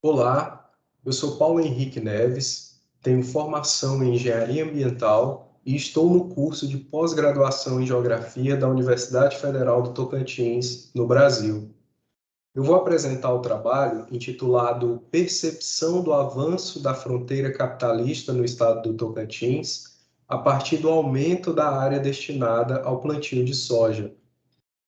Olá, eu sou Paulo Henrique Neves, tenho formação em Engenharia Ambiental e estou no curso de pós-graduação em Geografia da Universidade Federal do Tocantins, no Brasil. Eu vou apresentar o trabalho intitulado Percepção do avanço da fronteira capitalista no estado do Tocantins, a partir do aumento da área destinada ao plantio de soja.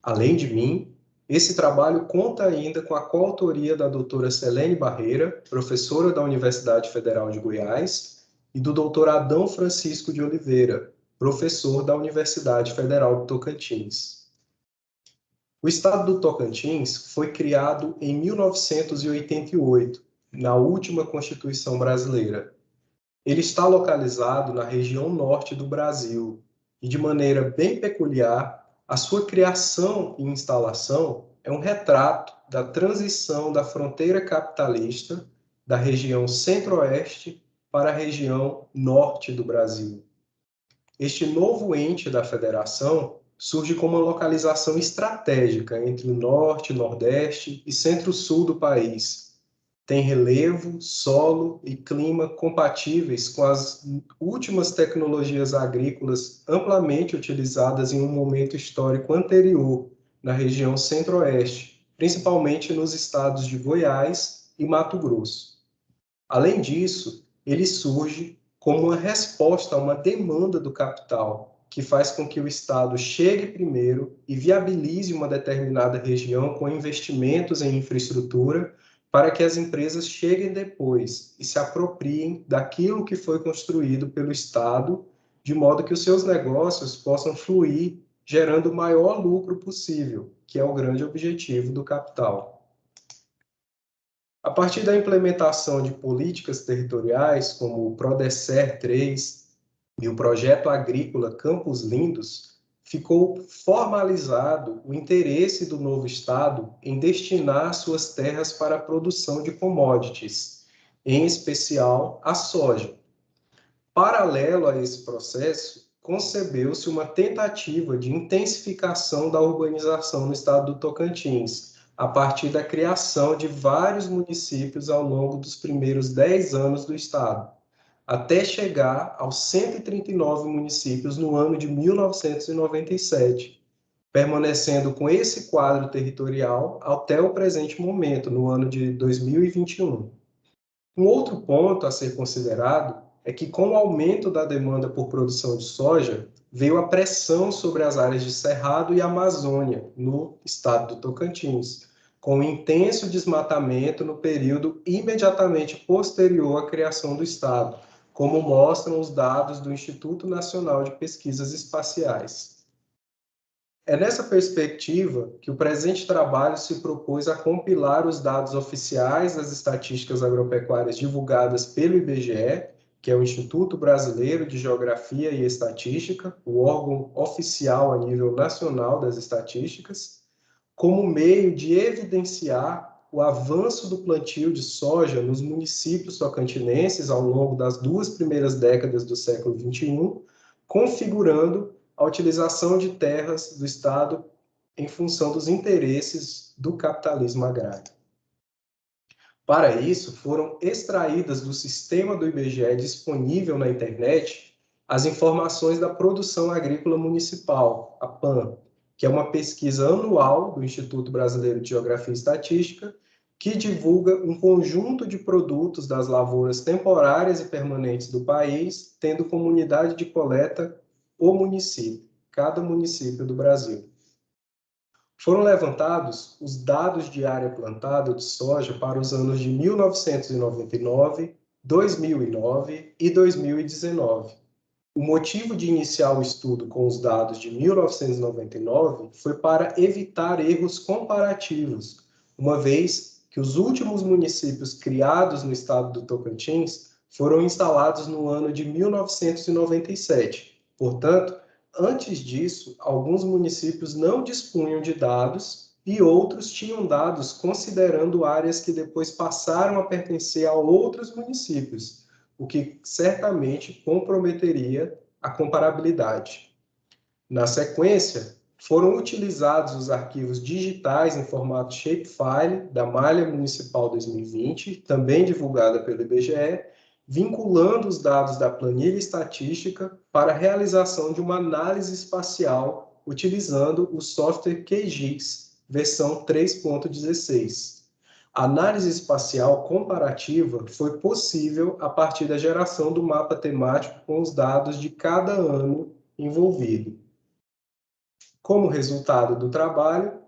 Além de mim, esse trabalho conta ainda com a coautoria da doutora Selene Barreira, professora da Universidade Federal de Goiás, e do doutor Adão Francisco de Oliveira, professor da Universidade Federal do Tocantins. O estado do Tocantins foi criado em 1988, na última Constituição brasileira. Ele está localizado na região norte do Brasil e, de maneira bem peculiar, a sua criação e instalação é um retrato da transição da fronteira capitalista da região centro-oeste para a região norte do Brasil. Este novo ente da federação surge com uma localização estratégica entre o norte, nordeste e centro-sul do país. Tem relevo, solo e clima compatíveis com as últimas tecnologias agrícolas amplamente utilizadas em um momento histórico anterior na região centro-oeste, principalmente nos estados de Goiás e Mato Grosso. Além disso, ele surge como uma resposta a uma demanda do capital, que faz com que o Estado chegue primeiro e viabilize uma determinada região com investimentos em infraestrutura, para que as empresas cheguem depois e se apropriem daquilo que foi construído pelo Estado, de modo que os seus negócios possam fluir, gerando o maior lucro possível, que é o grande objetivo do capital. A partir da implementação de políticas territoriais, como o PRODECER 3 e o Projeto Agrícola Campos Lindos, ficou formalizado o interesse do novo Estado em destinar suas terras para a produção de commodities, em especial a soja. Paralelo a esse processo, concebeu-se uma tentativa de intensificação da urbanização no estado do Tocantins, a partir da criação de vários municípios ao longo dos primeiros 10 anos do estado, até chegar aos 139 municípios no ano de 1997, permanecendo com esse quadro territorial até o presente momento, no ano de 2021. Um outro ponto a ser considerado é que, com o aumento da demanda por produção de soja, veio a pressão sobre as áreas de Cerrado e Amazônia, no estado do Tocantins, com um intenso desmatamento no período imediatamente posterior à criação do estado, como mostram os dados do Instituto Nacional de Pesquisas Espaciais. É nessa perspectiva que o presente trabalho se propôs a compilar os dados oficiais das estatísticas agropecuárias divulgadas pelo IBGE, que é o Instituto Brasileiro de Geografia e Estatística, o órgão oficial a nível nacional das estatísticas, como meio de evidenciar o avanço do plantio de soja nos municípios tocantinenses ao longo das 2 primeiras décadas do século XXI, configurando a utilização de terras do Estado em função dos interesses do capitalismo agrário. Para isso, foram extraídas do sistema do IBGE disponível na internet as informações da Produção Agrícola Municipal, a PAM, que é uma pesquisa anual do Instituto Brasileiro de Geografia e Estatística, que divulga um conjunto de produtos das lavouras temporárias e permanentes do país, tendo como unidade de coleta o município, cada município do Brasil. Foram levantados os dados de área plantada de soja para os anos de 1999, 2009 e 2019. O motivo de iniciar o estudo com os dados de 1999 foi para evitar erros comparativos, uma vez que os últimos municípios criados no estado do Tocantins foram instalados no ano de 1997. Portanto, antes disso, alguns municípios não dispunham de dados e outros tinham dados considerando áreas que depois passaram a pertencer a outros municípios, o que certamente comprometeria a comparabilidade. Na sequência, foram utilizados os arquivos digitais em formato shapefile da Malha Municipal 2020, também divulgada pelo IBGE, vinculando os dados da planilha estatística para a realização de uma análise espacial utilizando o software QGIS, versão 3.16. A análise espacial comparativa foi possível a partir da geração do mapa temático com os dados de cada ano envolvido. Como resultado do trabalho,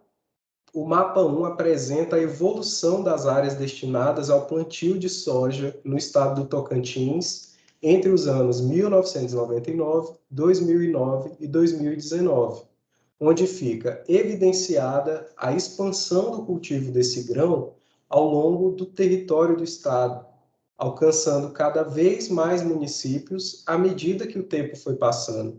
o mapa 1 apresenta a evolução das áreas destinadas ao plantio de soja no estado do Tocantins entre os anos 1999, 2009 e 2019, onde fica evidenciada a expansão do cultivo desse grão ao longo do território do estado, alcançando cada vez mais municípios à medida que o tempo foi passando.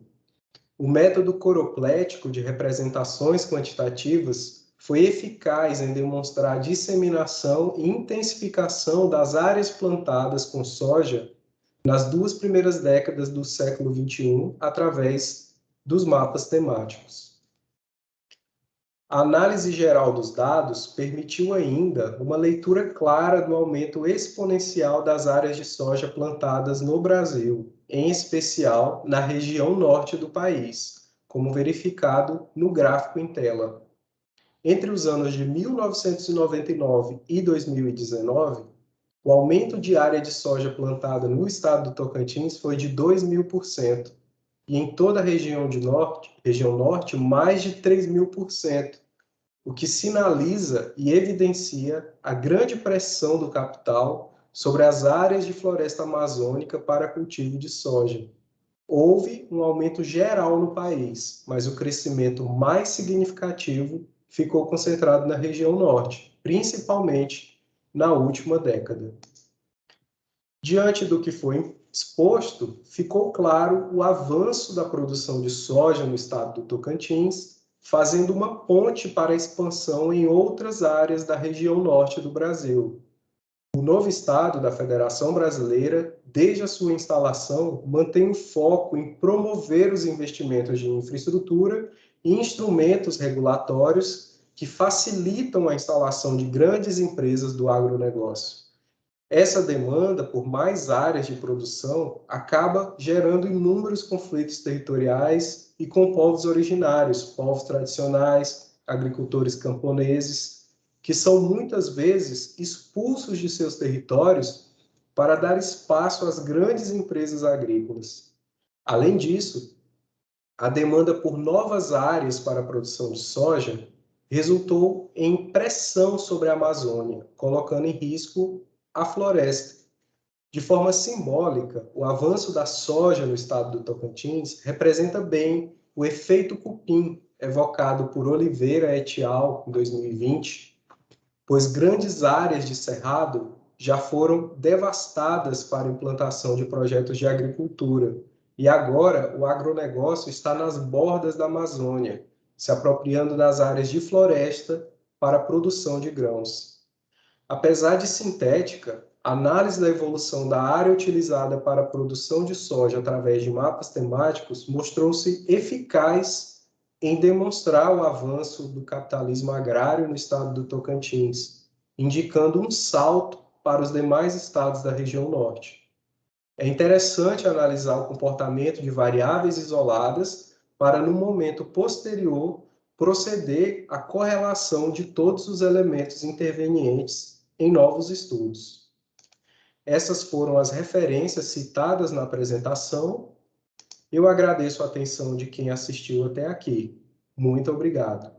O método coroplético de representações quantitativas foi eficaz em demonstrar a disseminação e intensificação das áreas plantadas com soja nas 2 primeiras décadas do século XXI, através dos mapas temáticos. A análise geral dos dados permitiu ainda uma leitura clara do aumento exponencial das áreas de soja plantadas no Brasil, em especial na região norte do país, como verificado no gráfico em tela. Entre os anos de 1999 e 2019, o aumento de área de soja plantada no estado do Tocantins foi de 2.000%, e em toda a região norte, mais de 3.000%, o que sinaliza e evidencia a grande pressão do capital sobre as áreas de floresta amazônica para cultivo de soja. Houve um aumento geral no país, mas o crescimento mais significativo ficou concentrado na região norte, principalmente na última década. Diante do que foi exposto, ficou claro o avanço da produção de soja no estado do Tocantins, fazendo uma ponte para a expansão em outras áreas da região norte do Brasil. O novo Estado da Federação Brasileira, desde a sua instalação, mantém o foco em promover os investimentos de infraestrutura e instrumentos regulatórios que facilitam a instalação de grandes empresas do agronegócio. Essa demanda por mais áreas de produção acaba gerando inúmeros conflitos territoriais e com povos originários, povos tradicionais, agricultores camponeses, que são muitas vezes expulsos de seus territórios para dar espaço às grandes empresas agrícolas. Além disso, a demanda por novas áreas para a produção de soja resultou em pressão sobre a Amazônia, colocando em risco a floresta. De forma simbólica, o avanço da soja no estado do Tocantins representa bem o efeito cupim evocado por Oliveira et al. Em 2020, pois grandes áreas de cerrado já foram devastadas para a implantação de projetos de agricultura, e agora o agronegócio está nas bordas da Amazônia, se apropriando das áreas de floresta para a produção de grãos. Apesar de sintética, a análise da evolução da área utilizada para a produção de soja através de mapas temáticos mostrou-se eficaz em demonstrar o avanço do capitalismo agrário no estado do Tocantins, indicando um salto para os demais estados da região norte. É interessante analisar o comportamento de variáveis isoladas para, no momento posterior, proceder à correlação de todos os elementos intervenientes em novos estudos. Essas foram as referências citadas na apresentação. Eu agradeço a atenção de quem assistiu até aqui. Muito obrigado.